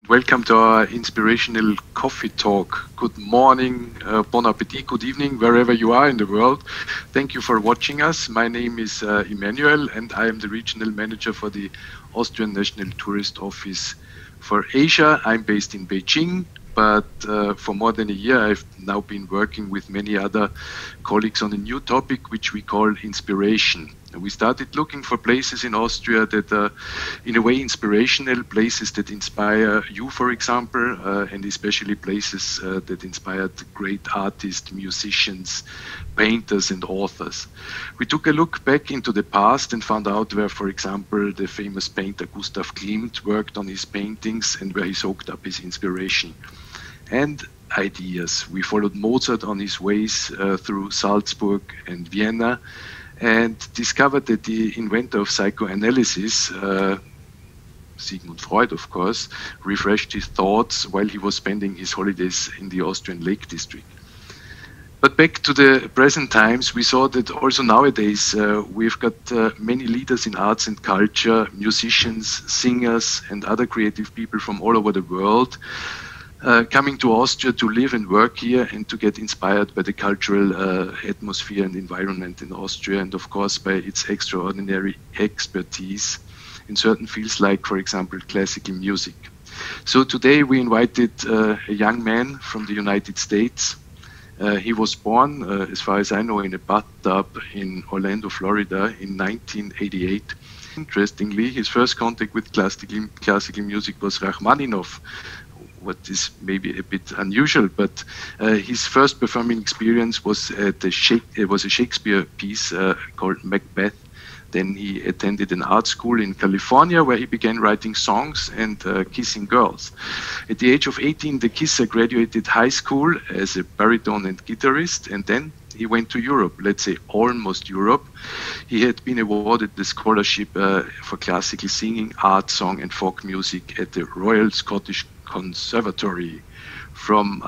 Welcome to our inspirational coffee talk. Good morning, bon appetit, good evening, wherever you are in the world. Thank you for watching us. My name is Emmanuel, and I am the regional manager for the Austrian National Tourist Office for Asia. I'm based in Beijing, but for more than a year, I've now been working with many other colleagues on a new topic, which we call inspiration. We started looking for places in Austria that are, in a way, inspirational, places that inspire you, for example, and especially places that inspired great artists, musicians, painters, and authors. We took a look back into the past and found out where, for example, the famous painter Gustav Klimt worked on his paintings and where he soaked up his inspiration and ideas. We followed Mozart on his ways through Salzburg and Vienna, and discovered that the inventor of psychoanalysis, Sigmund Freud, of course, refreshed his thoughts while he was spending his holidays in the Austrian Lake District. But back to the present times, we saw that also nowadays we've got many leaders in arts and culture, musicians, singers, and other creative people from all over the world, coming to Austria to live and work here and to get inspired by the cultural atmosphere and environment in Austria, and of course by its extraordinary expertise in certain fields like, for example, classical music. So today we invited a young man from the United States. He was born, as far as I know, in a bathtub in Orlando, Florida in 1988. Interestingly, his first contact with classical music was Rachmaninoff, what is maybe a bit unusual, but his first performing experience was at a Shakespeare piece called Macbeth. Then he attended an art school in California where he began writing songs and kissing girls. At the age of 18, the kisser graduated high school as a baritone and guitarist, and then he went to Europe, let's say almost Europe. He had been awarded the scholarship for classical singing, art, song, and folk music at the Royal Scottish Conservatory. From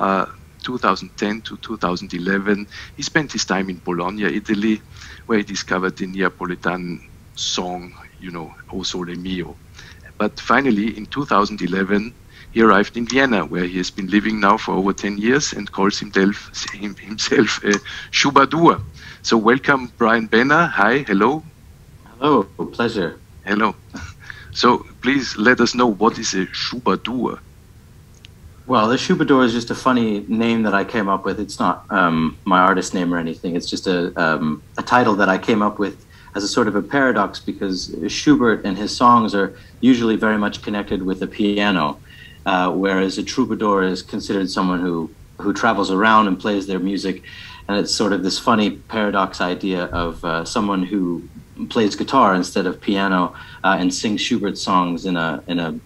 2010 to 2011, he spent his time in Bologna, Italy, where he discovered the Neapolitan song, you know, O Sole Mio. But finally, in 2011, he arrived in Vienna, where he has been living now for over 10 years and calls himself a Schubadour. So welcome, Bryan Benner. Hi, hello. Hello, pleasure. Hello. So please let us know, what is a Schubadour? Well, the Schubadour is just a funny name that I came up with. It's not my artist name or anything. It's just a title that I came up with as a sort of a paradox, because Schubert and his songs are usually very much connected with the piano, whereas a troubadour is considered someone who travels around and plays their music. And it's sort of this funny paradox idea of someone who plays guitar instead of piano and sings Schubert songs in a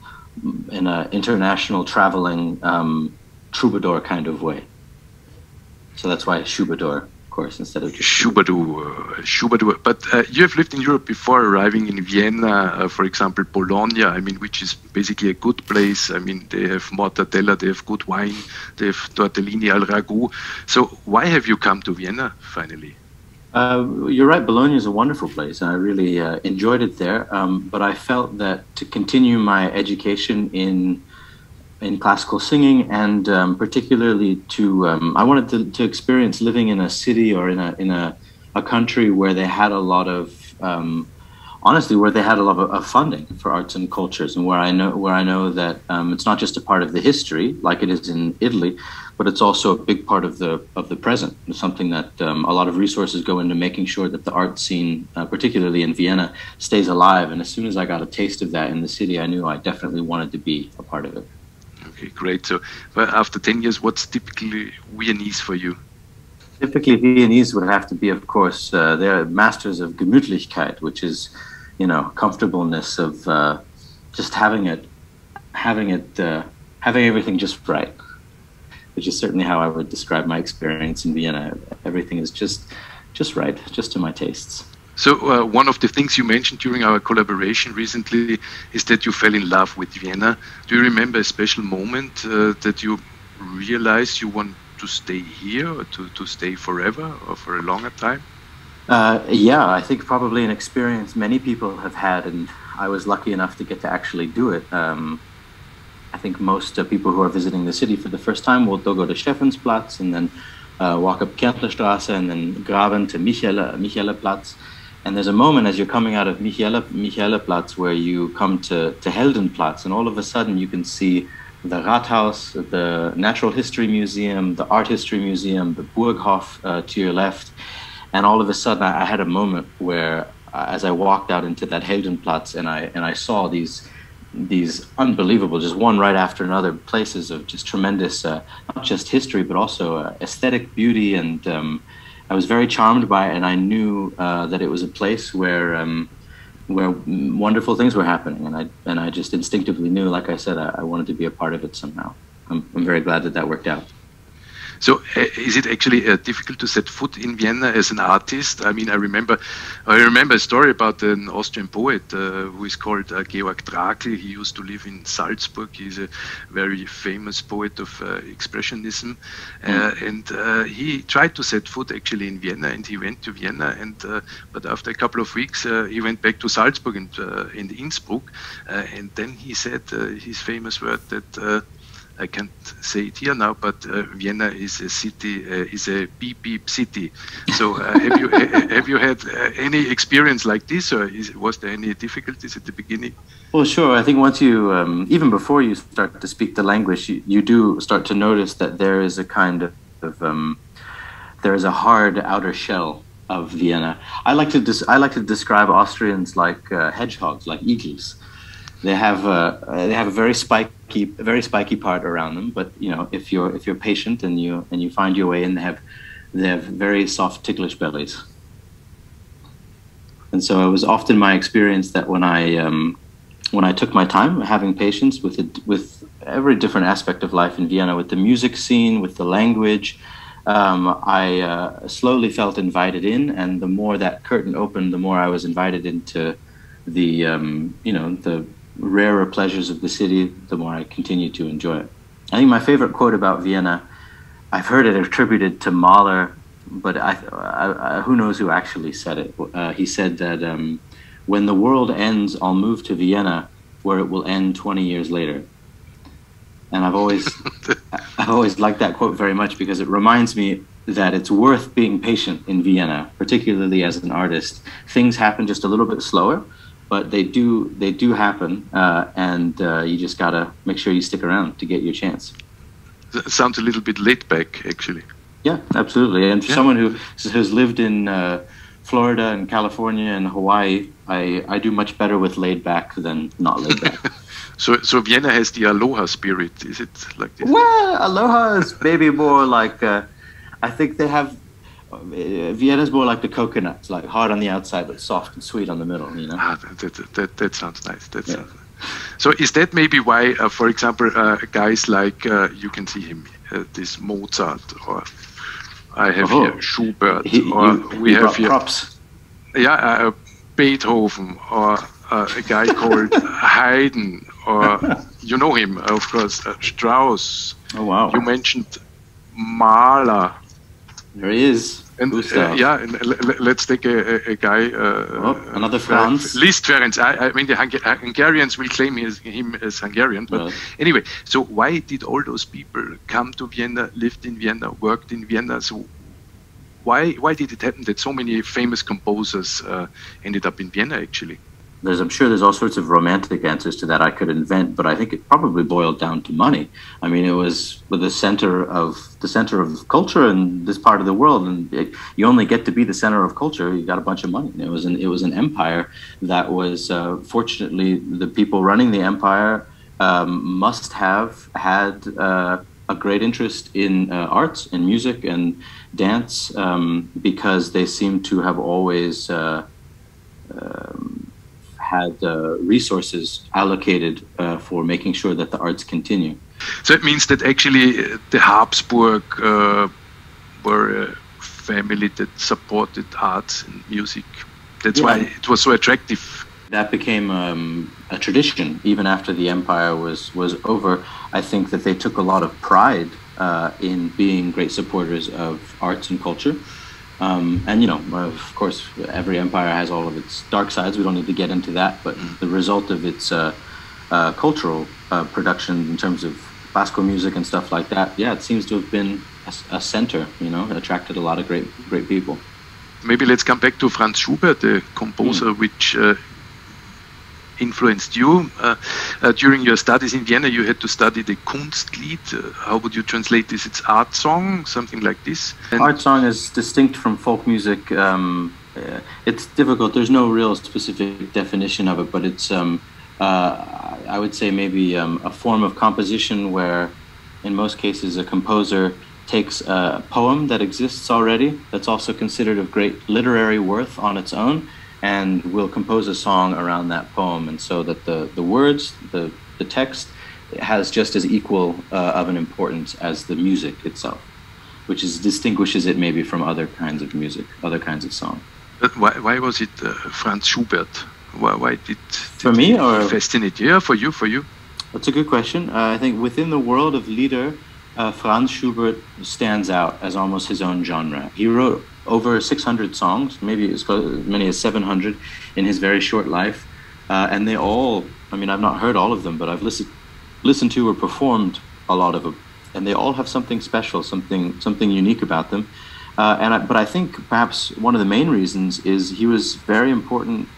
international traveling troubadour kind of way. So that's why Schubadour, of course, instead of Schubadour. But you have lived in Europe before arriving in Vienna, for example, Bologna, I mean, which is basically a good place. I mean, they have mortadella, they have good wine, they have tortellini al ragu. So why have you come to Vienna finally? You're right, Bologna is a wonderful place, and I really enjoyed it there. But I felt that to continue my education in classical singing, and particularly I wanted to experience living in a city or in a country where they had a lot of honestly, where they had a lot of funding for arts and cultures, and where I know that it's not just a part of the history like it is in Italy, but it's also a big part of the present. It's something that a lot of resources go into making sure that the art scene, particularly in Vienna, stays alive. And as soon as I got a taste of that in the city, I knew I definitely wanted to be a part of it. Okay, great. So, but after 10 years, what's typically Viennese for you? Typically, Viennese would have to be, of course, they're masters of Gemütlichkeit, which is, you know, comfortableness of just having everything just right, which is certainly how I would describe my experience in Vienna. Everything is just right, just to my tastes. So one of the things you mentioned during our collaboration recently is that you fell in love with Vienna. Do you remember a special moment that you realized you want to stay here, or to stay forever or for a longer time? Yeah, I think probably an experience many people have had, and I was lucky enough to get to actually do it. I think most people who are visiting the city for the first time they'll go to Stephansplatz and then walk up Kärntnerstraße and then Graben to Michaelerplatz. And there's a moment as you're coming out of Michaelerplatz where you come to Heldenplatz, and all of a sudden you can see the Rathaus, the Natural History Museum, the Art History Museum, the Burghof to your left. And all of a sudden I had a moment where as I walked out into that Heldenplatz and I saw these unbelievable, just one right after another, places of just tremendous, not just history, but also aesthetic beauty. And I was very charmed by it, and I knew that it was a place where wonderful things were happening. And I just instinctively knew, like I said, I wanted to be a part of it somehow. I'm very glad that worked out. So is it actually difficult to set foot in Vienna as an artist? I mean, I remember a story about an Austrian poet who is called Georg Trakl. He used to live in Salzburg. He's a very famous poet of Expressionism. And he tried to set foot actually in Vienna, and he went to Vienna. But after a couple of weeks, he went back to Salzburg and Innsbruck. And then he said his famous word that I can't say it here now, but Vienna is a city, is a beep beep city. So have you had any experience like this, or was there any difficulties at the beginning? Well, sure. I think once you, even before you start to speak the language, you do start to notice that there is a kind of there is a hard outer shell of Vienna. I like to describe Austrians like hedgehogs, like eagles. They have a very spiky part around them, but you know, if you're patient and you find your way in, they have very soft, ticklish bellies. And so it was often my experience that when I took my time, having patience with every different aspect of life in Vienna, with the music scene, with the language, I slowly felt invited in, and the more that curtain opened, the more I was invited into the the rarer pleasures of the city, the more I continued to enjoy it. I think my favorite quote about Vienna, I've heard it attributed to Mahler, but who knows who actually said it. He said that when the world ends, I'll move to Vienna, where it will end 20 years later. And I've always liked that quote very much, because it reminds me that it's worth being patient in Vienna, particularly as an artist. Things happen just a little bit slower, but they do happen, and you just gotta make sure you stick around to get your chance. That sounds a little bit laid back, actually. Yeah, absolutely. And for someone who's lived in Florida and California and Hawaii, I do much better with laid back than not laid back. So Vienna has the aloha spirit, is it like this? Well, aloha is maybe more like, I think they have, Vienna's more like the coconuts, like hard on the outside but soft and sweet on the middle, you know? That sounds nice. Sounds nice. So is that maybe why, for example, guys like, you can see him, this Mozart, or I have here Schubert, we have here props. Yeah, Beethoven, or a guy called Haydn, or you know him, of course, Strauss. Oh wow! You mentioned Mahler. There he is. And let's take a guy. Another Franz. Liszt Ferenc. I mean, the Hungarians will claim him as Hungarian. But anyway, so why did all those people come to Vienna, lived in Vienna, worked in Vienna? So why did it happen that so many famous composers ended up in Vienna, actually? I'm sure there's all sorts of romantic answers to that I could invent, but I think it probably boiled down to money. I mean, it was the center of culture in this part of the world, and you only get to be the center of culture. You got a bunch of money. It was an empire that was fortunately, the people running the empire must have had a great interest in arts and music and dance, because they seem to have always had resources allocated for making sure that the arts continue. So it means that actually the Habsburg were a family that supported arts and music. That's why it was so attractive. That became a tradition even after the empire was over. I think that they took a lot of pride in being great supporters of arts and culture. And, you know, of course, every empire has all of its dark sides. We don't need to get into that. But the result of its cultural production in terms of classical music and stuff like that, yeah, it seems to have been a center, you know, attracted a lot of great people. Maybe let's come back to Franz Schubert, the composer which influenced you. During your studies in Vienna, you had to study the Kunstlied. How would you translate this? It's art song, something like this? And art song is distinct from folk music. It's difficult. There's no real specific definition of it, but it's, I would say, maybe a form of composition where, in most cases, a composer takes a poem that exists already, that's also considered of great literary worth on its own, and will compose a song around that poem, and so that the words, the text, has just as equal of an importance as the music itself, which distinguishes it maybe from other kinds of music, other kinds of song. But why was it Franz Schubert? Why did for me, or fascinate? Yeah, for you. That's a good question. I think within the world of Lieder, Franz Schubert stands out as almost his own genre. He wrote over 600 songs, maybe as many as 700 in his very short life, and they all, I mean, I've not heard all of them, but I've listened to or performed a lot of them, and they all have something special, something unique about them. But I think perhaps one of the main reasons is he was very important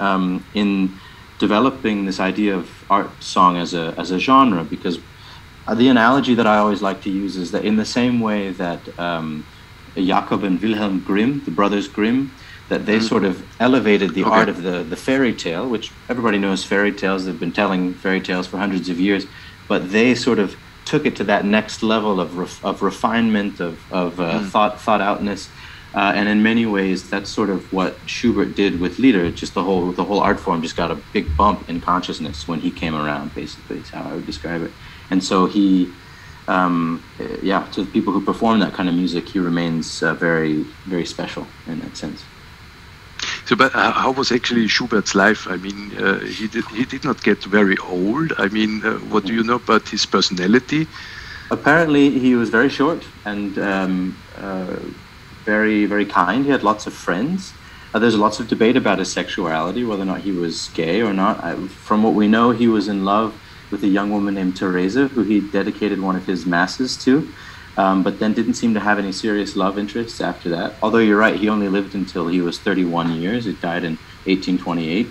in developing this idea of art song as a genre, because the analogy that I always like to use is that in the same way that Jakob and Wilhelm Grimm, the brothers Grimm, that they sort of elevated the art of the fairy tale, which everybody knows fairy tales, they've been telling fairy tales for hundreds of years, but they sort of took it to that next level of refinement, of thought outness, and in many ways that's sort of what Schubert did with Lieder. Just the whole art form just got a big bump in consciousness when he came around, basically is how I would describe it. And so he, to the people who perform that kind of music, he remains very, very special in that sense. So, but how was actually Schubert's life? I mean, he did not get very old. I mean, what do you know about his personality? Apparently, he was very short and very, very kind. He had lots of friends. There's lots of debate about his sexuality, whether or not he was gay or not. From what we know, he was in love with a young woman named Teresa, who he dedicated one of his masses to, but then didn't seem to have any serious love interests after that. Although you're right, he only lived until he was 31 years. He died in 1828.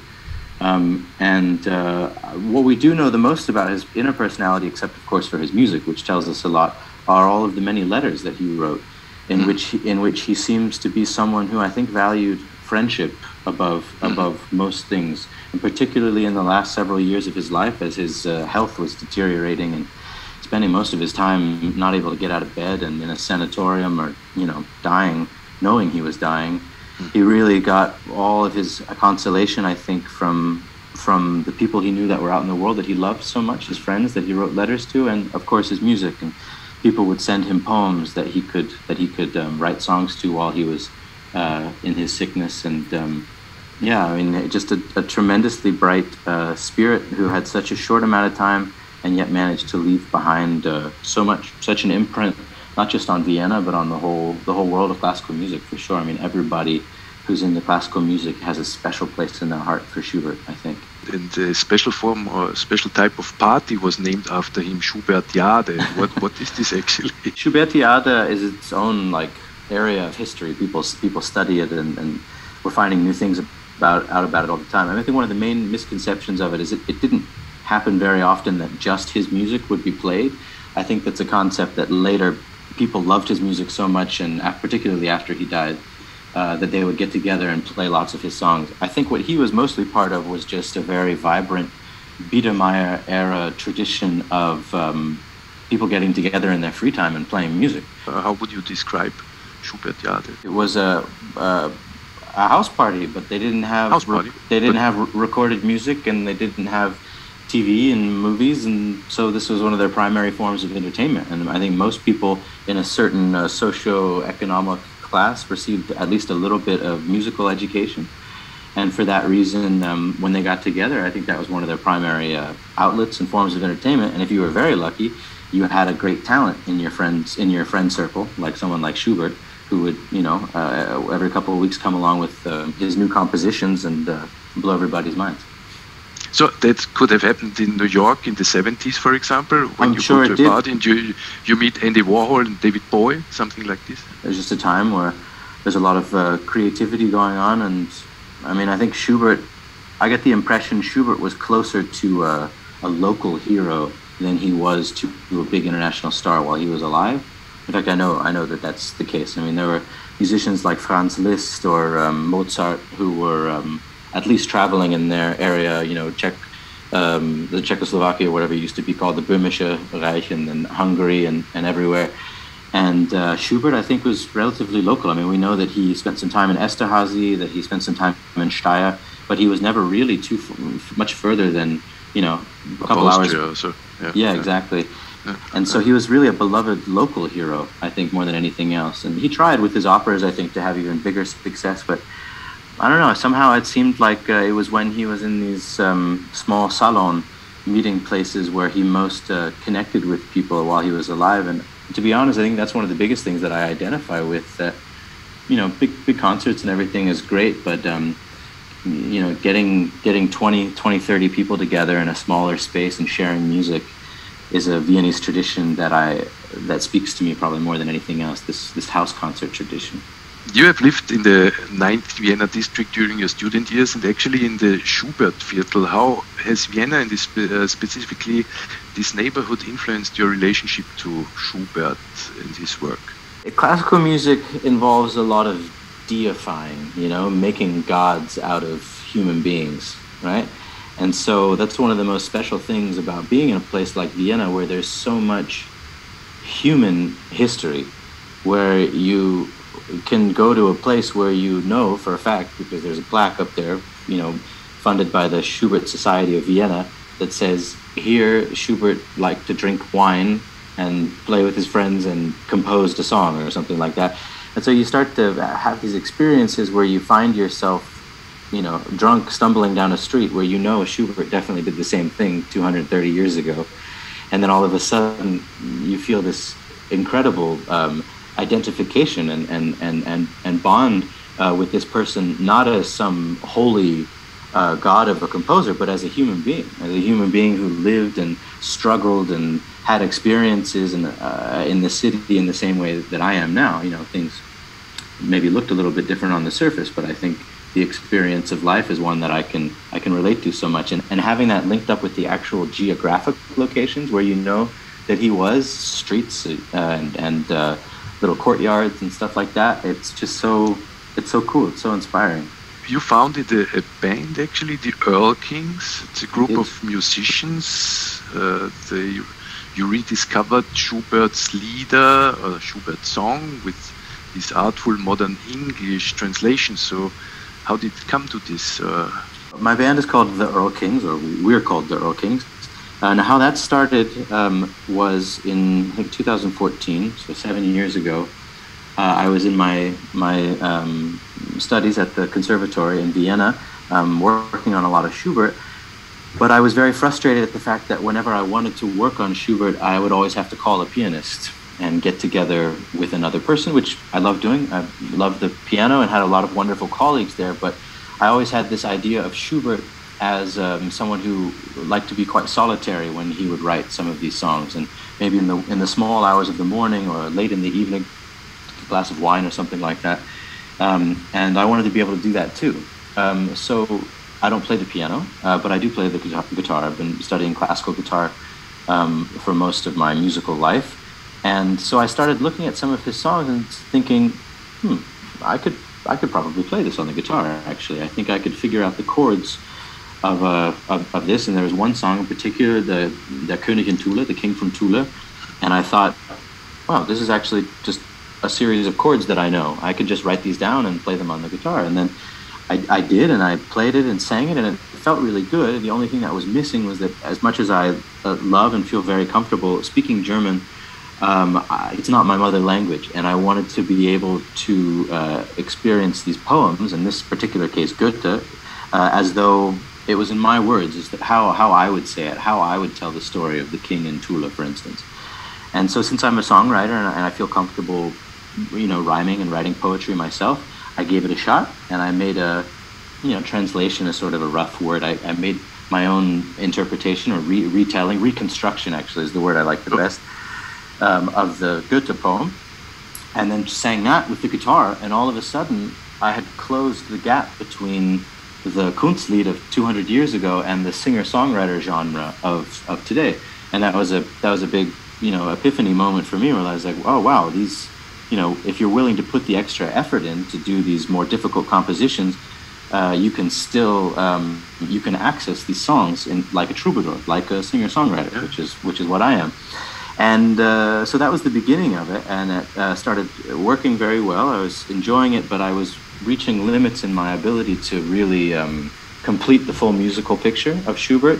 What we do know the most about his inner personality, except of course for his music, which tells us a lot, are all of the many letters that he wrote, in which he seems to be someone who I think valued friendship above most things, and particularly in the last several years of his life, as his health was deteriorating and spending most of his time not able to get out of bed and in a sanatorium, or dying, knowing he was dying. He really got all of his consolation, I think, from the people he knew that were out in the world that he loved so much, his friends that he wrote letters to, and of course his music. And people would send him poems that he could write songs to while he was in his sickness. And I mean, just a tremendously bright spirit who had such a short amount of time and yet managed to leave behind such an imprint, not just on Vienna, but on the whole world of classical music, for sure. I mean, everybody who's into classical music has a special place in their heart for Schubert, I think. And the special form or special type of party was named after him, Schubertiade. What is this actually? Schubertiade is its own area of history. People study it, and we're finding new things out about it all the time. I think one of the main misconceptions of it is it didn't happen very often that just his music would be played. I think that's a concept that later people loved his music so much, and particularly after he died, that they would get together and play lots of his songs. I think what he was mostly part of was just a very vibrant Biedermeier era tradition of people getting together in their free time and playing music. How would you describe Schubertiade? It was a house party, but they didn't have have recorded music, and they didn't have TV and movies, and so this was one of their primary forms of entertainment. And I think most people in a certain socio-economic class received at least a little bit of musical education, and for that reason, when they got together, I think that was one of their primary outlets and forms of entertainment. And if you were very lucky, you had a great talent in your friend circle, like someone like Schubert, who would every couple of weeks come along with his new compositions and blow everybody's minds. So that could have happened in New York in the 70s, for example, when I'm you sure go it to a did. party and you meet Andy Warhol and David Bowie, something like this. There's just a time where there's a lot of creativity going on, and I mean, I think Schubert, I get the impression Schubert was closer to a local hero than he was to a big international star while he was alive. In fact, I know that that's the case. I mean, there were musicians like Franz Liszt or Mozart who were at least traveling in their area, you know, the Czechoslovakia, whatever it used to be called, the Böhmische Reich, and then Hungary and everywhere. And Schubert, I think, was relatively local. I mean, we know that he spent some time in Esterhazy, that he spent some time in Steyr, but he was never really much further than, you know, a couple Austria, hours. so, yeah, exactly. Yeah. And so he was really a beloved local hero, I think, more than anything else. And he tried with his operas, I think, to have even bigger success. But I don't know, somehow it seemed like it was when he was in these small salon meeting places where he most connected with people while he was alive. And to be honest, I think that's one of the biggest things that I identify with, that, you know, big concerts and everything is great, but, you know, getting 20, 30 people together in a smaller space and sharing music is a Viennese tradition that speaks to me probably more than anything else, this house concert tradition. You have lived in the 9th Vienna district during your student years and actually in the Schubert Viertel. How has Vienna and specifically this neighborhood influenced your relationship to Schubert and his work? Classical music involves a lot of deifying, you know, making gods out of human beings, right? And so that's one of the most special things about being in a place like Vienna, where there's so much human history, where you can go to a place where you know for a fact, because there's a plaque up there, you know, funded by the Schubert Society of Vienna, that says, here Schubert liked to drink wine and play with his friends and composed a song or something like that. And so you start to have these experiences where you find yourself, you know, drunk, stumbling down a street where you know Schubert definitely did the same thing 230 years ago. And then all of a sudden you feel this incredible identification and bond with this person, not as some holy god of a composer, but as a human being who lived and struggled and had experiences in the city in the same way that I am now. You know, things maybe looked a little bit different on the surface, but I think the experience of life is one that I can relate to so much, and having that linked up with the actual geographic locations where you know that he was, streets and little courtyards and stuff like that. It's just so cool. It's so inspiring. You founded a band, actually, the Earl Kings. It's a group of musicians. You rediscovered Schubert's Lieder, or Schubert's song, with this artful modern English translation. So how did it come to this? My band is called the Earl Kings, or we're called the Earl Kings. And how that started was in, I think, 2014, so 7 years ago. I was in my studies at the conservatory in Vienna, working on a lot of Schubert, but I was very frustrated at the fact that whenever I wanted to work on Schubert, I would always have to call a pianist and get together with another person, which I love doing. I love the piano and had a lot of wonderful colleagues there, but I always had this idea of Schubert as someone who liked to be quite solitary when he would write some of these songs, and maybe in the small hours of the morning or late in the evening, a glass of wine or something like that. And I wanted to be able to do that too. So I don't play the piano, but I do play the guitar. I've been studying classical guitar for most of my musical life. And so I started looking at some of his songs and thinking, I could probably play this on the guitar, actually. I think I could figure out the chords of this. And there was one song in particular, the König in Thule, the King from Thule. And I thought, wow, this is actually just a series of chords that I know. I could just write these down and play them on the guitar. And then I did, and I played it and sang it, and it felt really good. The only thing that was missing was that as much as I love and feel very comfortable speaking German, it's not my mother language, and I wanted to be able to experience these poems, in this particular case Goethe, as though it was in my words, as how I would say it, how I would tell the story of the king in Thule, for instance. And so since I'm a songwriter and I feel comfortable, rhyming and writing poetry myself, I gave it a shot, and I made a, translation is sort of a rough word. I made my own interpretation or retelling, reconstruction actually is the word I like the best, of the Goethe poem, and then sang that with the guitar, and all of a sudden I had closed the gap between the Kunstlied of 200 years ago and the singer-songwriter genre of today. And that was a big, epiphany moment for me, where I was like, oh wow, these, if you're willing to put the extra effort in to do these more difficult compositions, you can still you can access these songs in like a troubadour, like a singer-songwriter, which is what I am. And so that was the beginning of it, and it started working very well. I was enjoying it, but I was reaching limits in my ability to really complete the full musical picture of Schubert.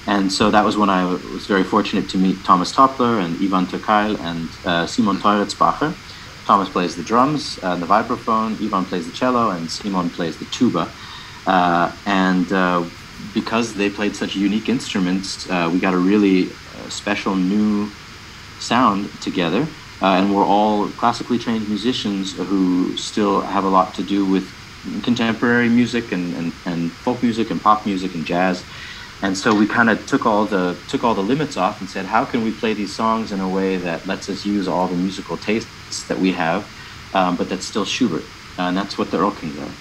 And so that was when I was very fortunate to meet Thomas Toppler and Ivan Turkile and Simon Teuritzbacher. Thomas plays the drums and the vibraphone, Ivan plays the cello, and Simon plays the tuba. Because they played such unique instruments, we got a really special new sound together. And we're all classically trained musicians who still have a lot to do with contemporary music and folk music and pop music and jazz. And so we kind of took all the limits off and said, how can we play these songs in a way that lets us use all the musical tastes that we have, but that's still Schubert. And that's what the Erlkings are.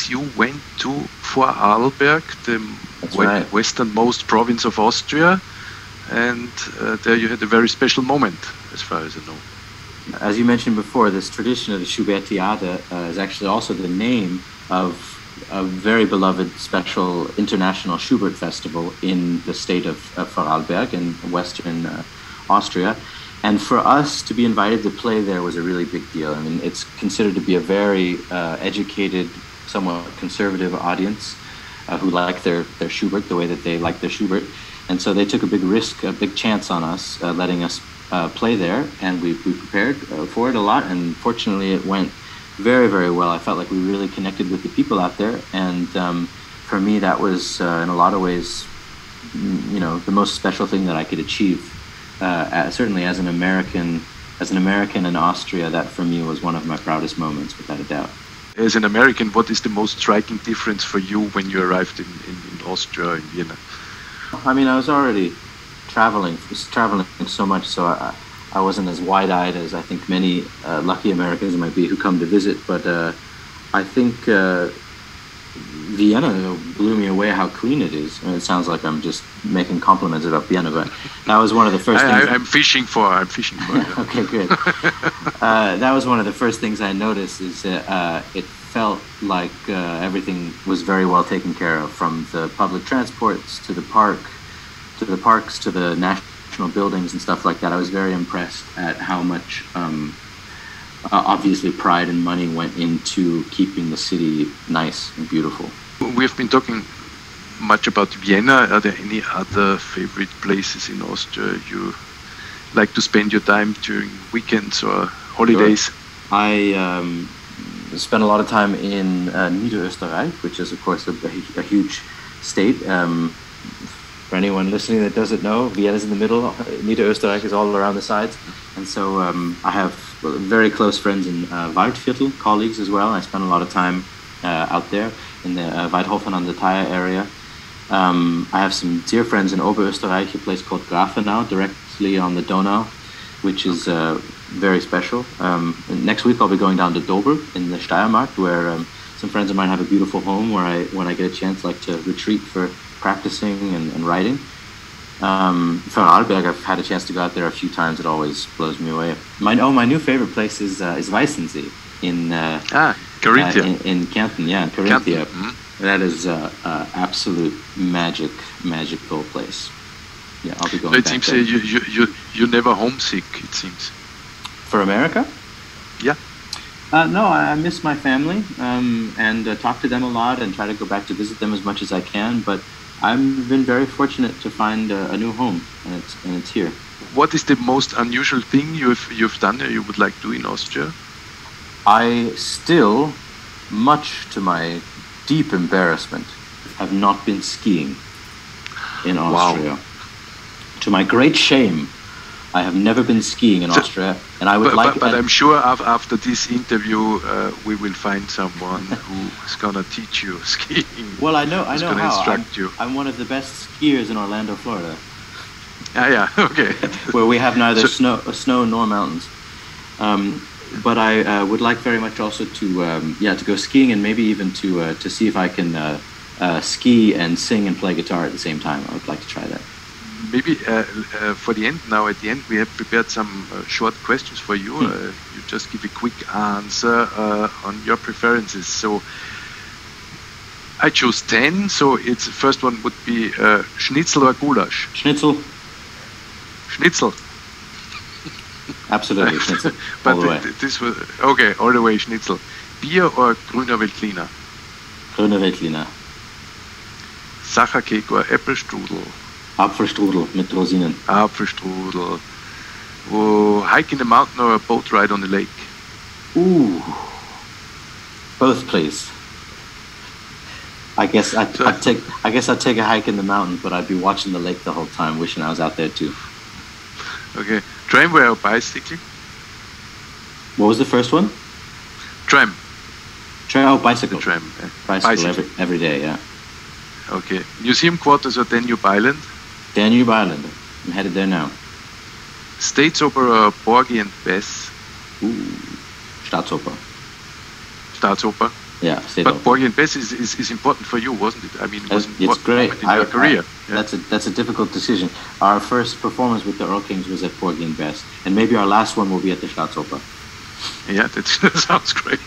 You went to Vorarlberg, the westernmost province of Austria, and there you had a very special moment, as far as I know. As you mentioned before, this tradition of the Schubertiade is actually also the name of a very beloved special international Schubert festival in the state of Vorarlberg in western Austria. And for us to be invited to play there was a really big deal. I mean, it's considered to be a very educated, somewhat conservative audience who like their Schubert the way that they like their Schubert. And so they took a big risk, a big chance on us, letting us play there. And we prepared for it a lot. And fortunately, it went very, very well. I felt like we really connected with the people out there. And for me, that was, in a lot of ways, the most special thing that I could achieve. Certainly as an American in Austria, that for me was one of my proudest moments, without a doubt. As an American, what is the most striking difference for you when you arrived in Austria, in Vienna? I mean, I was already traveling so much, so I wasn't as wide-eyed as I think many lucky Americans might be who come to visit, but I think Vienna blew me away how clean it is. I mean, it sounds like I'm just making compliments about Vienna, but that was one of the first things. I'm fishing for it. Okay, good. That was one of the first things I noticed, is that it felt like everything was very well taken care of, from the public transports to the parks to the national buildings and stuff like that. I was very impressed at how much obviously pride and money went into keeping the city nice and beautiful. We've been talking much about Vienna. Are there any other favorite places in Austria you like to spend your time during weekends or holidays? Sure. I spent a lot of time in Österreich, which is of course a huge state. For anyone listening that doesn't know, Vienna is in the middle. Österreich is all around the sides. And so I have very close friends in Waldviertel, colleagues as well. I spent a lot of time out there in the Weidhofen an der Thaya area. I have some dear friends in Oberösterreich, a place called Grafenau, directly on the Donau, which is very special. Next week I'll be going down to Dober in the Steiermark, where some friends of mine have a beautiful home where when I get a chance, like to retreat for practicing and writing. Vorarlberg, I've had a chance to go out there a few times. It always blows me away. My new favorite place is Weissensee in Carinthia. In Kärnten, in Carinthia. Mm-hmm. That is absolute magical place. Yeah, I'll be going. So it back seems you're never homesick. It seems. For America? Yeah. No, I miss my family and talk to them a lot and try to go back to visit them as much as I can. But I've been very fortunate to find a new home, and it's here. What is the most unusual thing you've done or you would like to do in Austria? I still, much to my deep embarrassment, have not been skiing in Austria. Wow. To my great shame, I have never been skiing in Austria, and I would But I'm sure after this interview, we will find someone who is gonna teach you skiing. Well, I know how. Instruct you. I'm one of the best skiers in Orlando, Florida. Yeah, okay. Where we have neither snow nor mountains. But I would like very much also to go skiing and maybe even to see if I can ski and sing and play guitar at the same time. I would like to try that. Maybe for the end now, at the end, we have prepared some short questions for you. You just give a quick answer on your preferences. So I chose 10. So it's the first one would be schnitzel or goulash? Schnitzel. Schnitzel. Absolutely, schnitzel. But all the way. This was okay. All the way, schnitzel. Bier or grüner Veltliner? Grüner Veltliner. Sacherkek or Äpfelstrudel? Apfelstrudel mit Rosinen. Apfelstrudel. Oh, hike in the mountain or a boat ride on the lake? Ooh, both, please. I guess I'd take a hike in the mountain, but I'd be watching the lake the whole time, wishing I was out there too. Okay, tramway or bicycle? What was the first one? Tram. Bicycle. The tram. Bicycle. Every day, yeah. Okay, museum quarters or Danube Island? Danube Island. I'm headed there now. Staatsoper or Porgy and Bess? Ooh, Staatsoper. Staatsoper? Yeah, But Porgy and Bess is important for you, wasn't it? I mean, it was it's great in your career. Yeah. That's a difficult decision. Our first performance with the Earl Kings was at Porgy and Bess, and maybe our last one will be at the Staatsoper. Yeah, that sounds great.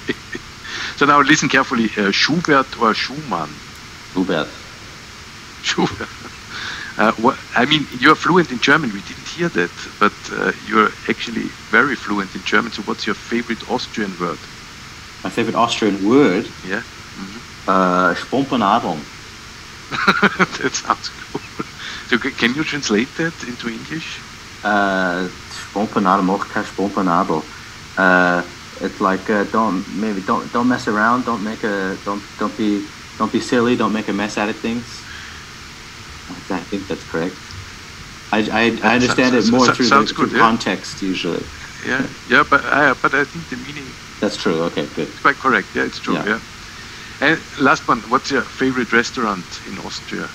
So now listen carefully. Schubert or Schumann? Schubert. Schubert. I mean, you're fluent in German. We didn't hear that, but you're actually very fluent in German. So what's your favorite Austrian word? My favorite Austrian word? Yeah. Spompenadel. That sounds cool. So can you translate that into English? Spompenadel, mocht kein Spompenadel. It's like don't mess around. Don't be silly. Don't make a mess out of things. I think that's correct. I understand it more through context usually. Yeah, but I think the meaning. That's true. Okay, good. It's quite correct. Yeah, it's true. Yeah. And last one, what's your favorite restaurant in Austria?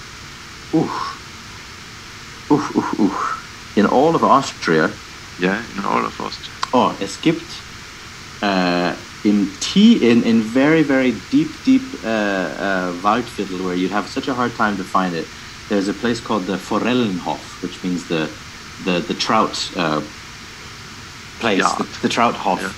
In all of Austria. Yeah, in all of Austria. Oh, es gibt in very, very deep Waldviertel where you'd have such a hard time to find it. There's a place called the Forellenhof, which means the trout place, the trout hof. Yeah.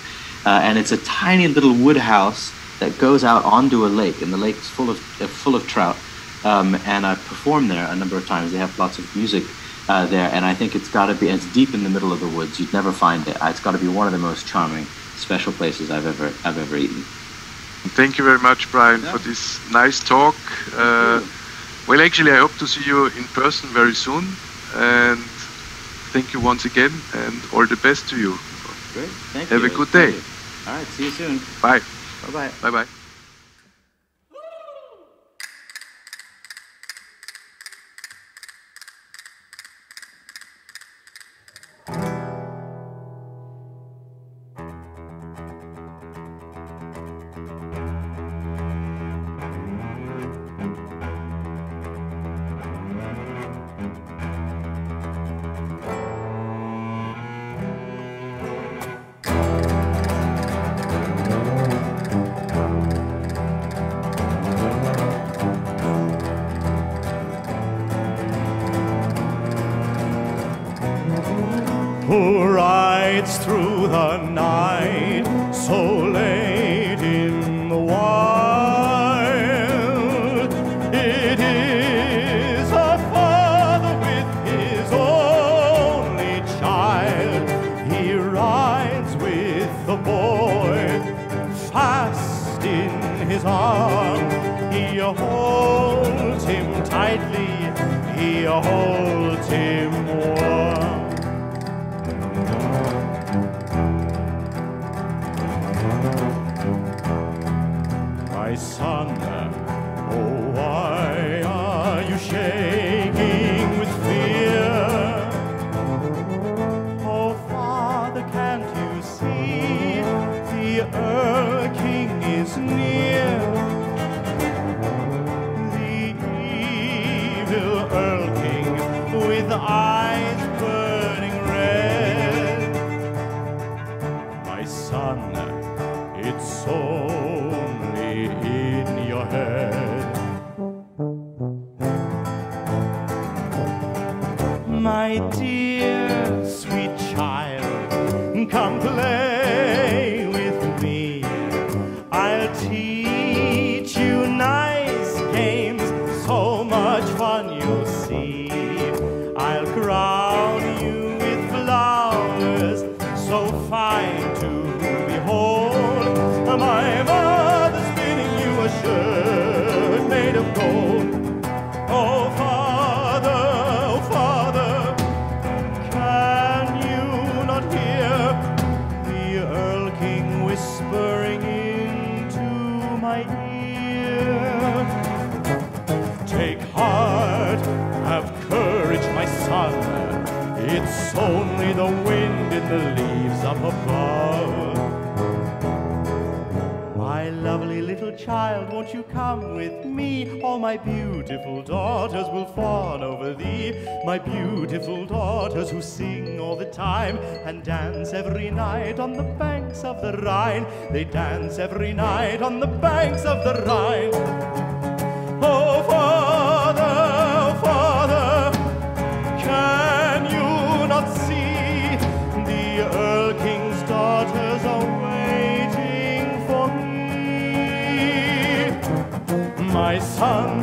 And it's a tiny little wood house that goes out onto a lake, and the lake's full of trout. And I've performed there a number of times. They have lots of music there, and I think it's deep in the middle of the woods. You'd never find it. It's got to be one of the most charming, special places I've ever eaten. Thank you very much, Brian, for this nice talk. Well, actually, I hope to see you in person very soon, and thank you once again, and all the best to you. Great, thank you. Have a good day. All right, see you soon. Bye. Bye-bye. Bye-bye. rides through the night, so late in the wild. It is a father with his only child. He rides with the boy fast in his arms. He holds him tightly, he holds him warm. My son, oh why are you shaking with fear? Oh father, can't you see the Earl King is near? Earl King with eyes burning red. My son, it's only in your head. My dear sweet child, come play with me. I'll teach you nice games, so much fun you'll see. I'll crown you with flowers so fine to behold. My mother's spinning you a shirt made of gold. Oh father, can you not hear the Earl King whispering into my ear? Take heart, have courage, my son. It's only the wind in the leaves up above. My lovely little child, won't you come with me? All my beautiful daughters will fawn over thee. My beautiful daughters who sing all the time and dance every night on the banks of the Rhine. They dance every night on the banks of the Rhine. Oh father, can you not see the Earl King's daughters are waiting for me? My son,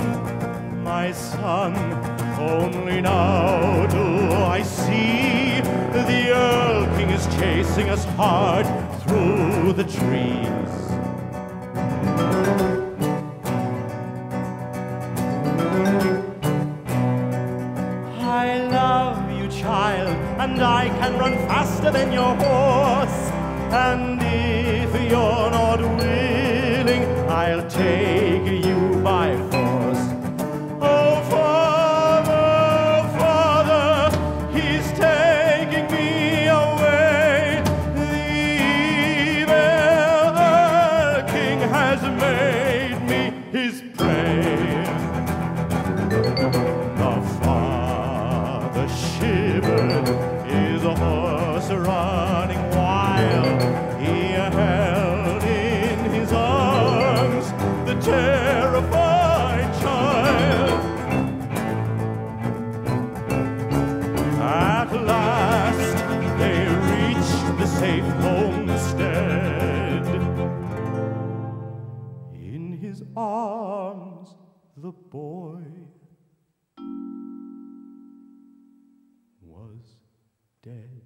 only now do I see the Earl King is chasing us hard through the trees. I love you, child, and I can run faster than your horse. And if you're not willing, I'll take you by force. Oh, father, he's taking me away. The evil Earl King has made me his prey. The father shivered, his horse running wild. He held in his arms the terrified child. At last they reached the safe homestead. In his arms the boy was dead.